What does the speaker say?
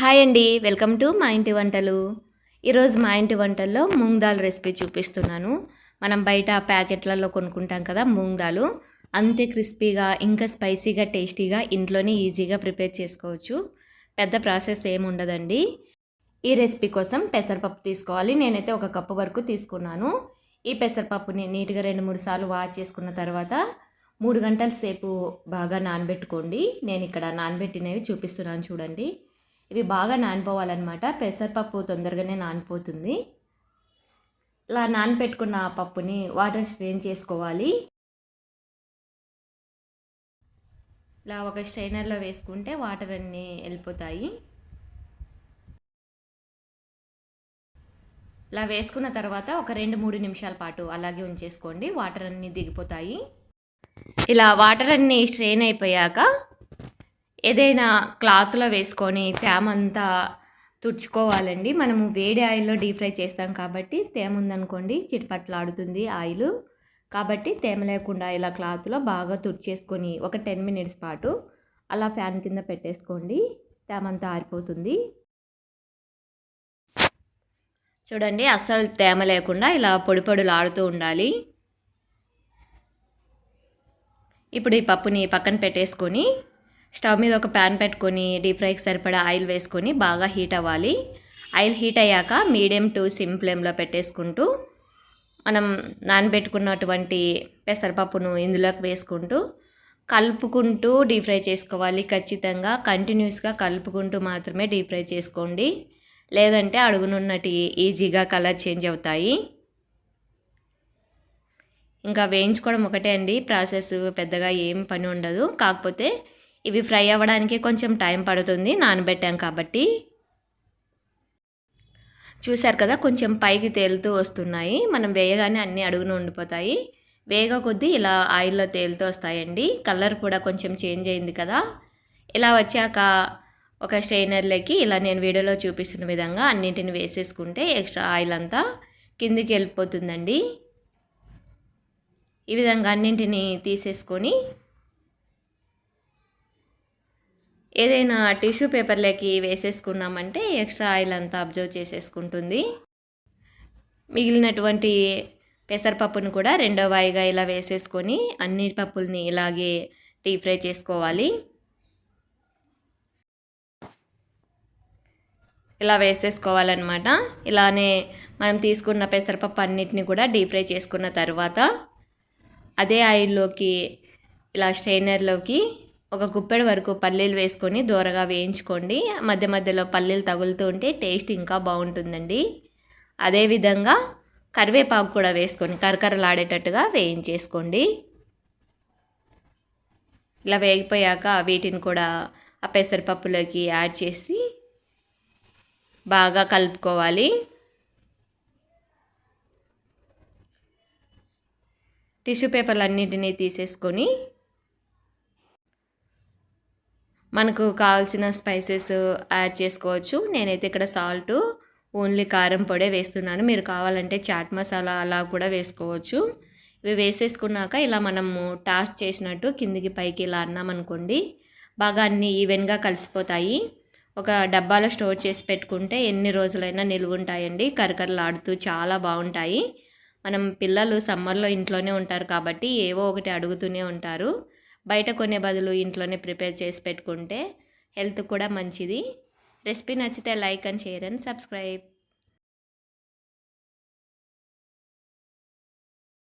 Hi అండి. Welcome to మా ఇంటి వంటలు. ఈరోజు మా ఇంటి వంటల్లో మూంగ్ దాల్ రెసిపీ చూపిస్తున్నాను. మనం బయట ప్యాకెట్లలో కొనుక్కుంటాం కదా మూంగ్ దాలు. అంతే క్రిస్పీగా ఇంకా స్పైసీగా టేస్టీగా ఇంట్లోనే ఈజీగా ప్రిపేర్ చేసుకోవచ్చు. పెద్ద ప్రాసెస్ ఏమి ఉండదండి. ఈ రెసిపీ కోసం పెసరపప్పు తీసుకోవాలి. నేనైతే ఒక కప్పు వరకు తీసుకున్నాను. ఈ పెసరపప్పుని నీట్గా 2-3 సార్లు వాష్ చేసుకున్న తర్వాత 3 గంటల సేపు బాగా నానబెట్టుకోండి. నేను ఇక్కడ నానబెట్టినవి చూపిస్తున్నాను చూడండి. ఇవి బాగా నానిపోవాలన్నమాట. పెసరపప్పు తొందరగానే నానిపోతుంది. ఇలా నానబెట్టుకున్న పప్పుని వాటర్ స్ట్రెయిన్ చేసుకోవాలి. ఇలా ఒక స్ట్రైనర్లో వేసుకుంటే వాటర్ అన్నీ వెళ్ళిపోతాయి. ఇలా వేసుకున్న తర్వాత ఒక 2-3 నిమిషాల పాటు అలాగే ఉంచేసుకోండి. వాటర్ అన్నీ దిగిపోతాయి. ఇలా వాటర్ అన్నీ స్ట్రెయిన్ అయిపోయాక ఏదైనా క్లాత్లో వేసుకొని తేమంతా తుడుచుకోవాలండి. మనము వేడి ఆయిల్లో డీప్ ఫ్రై చేస్తాం కాబట్టి తేమ ఉందనుకోండి చిటపట్లాడుతుంది ఆయిల్. కాబట్టి తేమ లేకుండా ఇలా క్లాత్లో బాగా తుడిచేసుకొని ఒక 10 మినిట్స్ పాటు అలా ఫ్యాన్ కింద పెట్టేసుకోండి. తేమంతా ఆరిపోతుంది. చూడండి అస్సలు తేమ లేకుండా ఇలా పొడి పొడులాడుతూ ఉండాలి. ఇప్పుడు ఈ పప్పుని పక్కన పెట్టేసుకొని స్టవ్ మీద ఒక ప్యాన్ పెట్టుకొని డీప్ ఫ్రైకి సరిపడా ఆయిల్ వేసుకొని బాగా హీట్ అవ్వాలి. ఆయిల్ హీట్ అయ్యాక మీడియం టు సిమ్ ఫ్లేమ్లో పెట్టేసుకుంటూ మనం నానబెట్టుకున్నటువంటి పెసరపప్పును ఇందులోకి వేసుకుంటూ కలుపుకుంటూ డీప్ ఫ్రై చేసుకోవాలి. ఖచ్చితంగా కంటిన్యూస్గా కలుపుకుంటూ మాత్రమే డీప్ ఫ్రై చేసుకోండి. లేదంటే అడుగునున్నటి ఈజీగా కలర్ చేంజ్ అవుతాయి. ఇంకా వేయించుకోవడం ఒకటే అండి ప్రాసెస్, పెద్దగా ఏం పని ఉండదు. కాకపోతే ఇవి ఫ్రై అవ్వడానికి కొంచెం టైం పడుతుంది నానబెట్టాం కాబట్టి. చూశారు కదా కొంచెం పైకి తేలుతూ వస్తున్నాయి. మనం వేయగానే అన్నీ అడుగున ఉండిపోతాయి. వేగ కొద్దీ ఇలా ఆయిల్లో తేలుతూ వస్తాయండి. కలర్ కూడా కొంచెం చేంజ్ అయింది కదా. ఇలా వచ్చాక ఒక స్ట్రైనర్లోకి ఇలా నేను వీడియోలో చూపిస్తున్న విధంగా అన్నింటిని వేసేసుకుంటే ఎక్స్ట్రా ఆయిల్ అంతా కిందికి వెళ్ళిపోతుందండి. ఈ విధంగా అన్నింటినీ తీసేసుకొని ఏదైనా టిష్యూ పేపర్లోకి వేసేసుకున్నామంటే ఎక్స్ట్రా ఆయిల్ అంతా అబ్జర్వ్ చేసేసుకుంటుంది. మిగిలినటువంటి పెసరపప్పును కూడా రెండో వాయిగా ఇలా వేసేసుకొని అన్ని పప్పుల్ని ఇలాగే డీప్ ఫ్రై చేసుకోవాలి. ఇలా వేసేసుకోవాలన్నమాట. ఇలానే మనం తీసుకున్న పెసరపప్పు అన్నిటిని కూడా డీప్ ఫ్రై చేసుకున్న తర్వాత అదే ఆయిల్లోకి ఇలా స్ట్రైనర్లోకి ఒక గుప్పెడు వరకు పల్లీలు వేసుకొని దూరగా వేయించుకోండి. మధ్య మధ్యలో పల్లీలు తగులుతూ ఉంటే టేస్ట్ ఇంకా బాగుంటుందండి. అదేవిధంగా కరివేపాకు కూడా వేసుకొని కరకరలాడేటట్టుగా వేయించేసుకోండి. ఇలా వేగిపోయాక వీటిని కూడా ఆ పెసరపప్పులోకి యాడ్ చేసి బాగా కలుపుకోవాలి. టిష్యూ పేపర్లు అన్నింటినీ తీసేసుకొని మనకు కావాల్సిన స్పైసెస్ యాడ్ చేసుకోవచ్చు. నేనైతే ఇక్కడ సాల్ట్, ఓన్లీ కారం పొడే వేస్తున్నాను. మీరు కావాలంటే చాట్ మసాలా అలా కూడా వేసుకోవచ్చు. ఇవి వేసేసుకున్నాక ఇలా మనము టాస్ చేసినట్టు కిందికి పైకి ఇలా అన్నామనుకోండి బాగా అన్నీ ఈవెన్గా కలిసిపోతాయి. ఒక డబ్బాలో స్టోర్ చేసి పెట్టుకుంటే ఎన్ని రోజులైనా నిలువ ఉంటాయండి. కరకరలాడుతూ చాలా బాగుంటాయి. మనం పిల్లలు సమ్మర్లో ఇంట్లోనే ఉంటారు కాబట్టి ఏవో ఒకటి అడుగుతూనే ఉంటారు. బయట కొనే బదులు ఇంట్లోనే ప్రిపేర్ చేసి పెట్టుకుంటే హెల్త్ కూడా మంచిది. రెసిపీ నచ్చితే like and share and subscribe.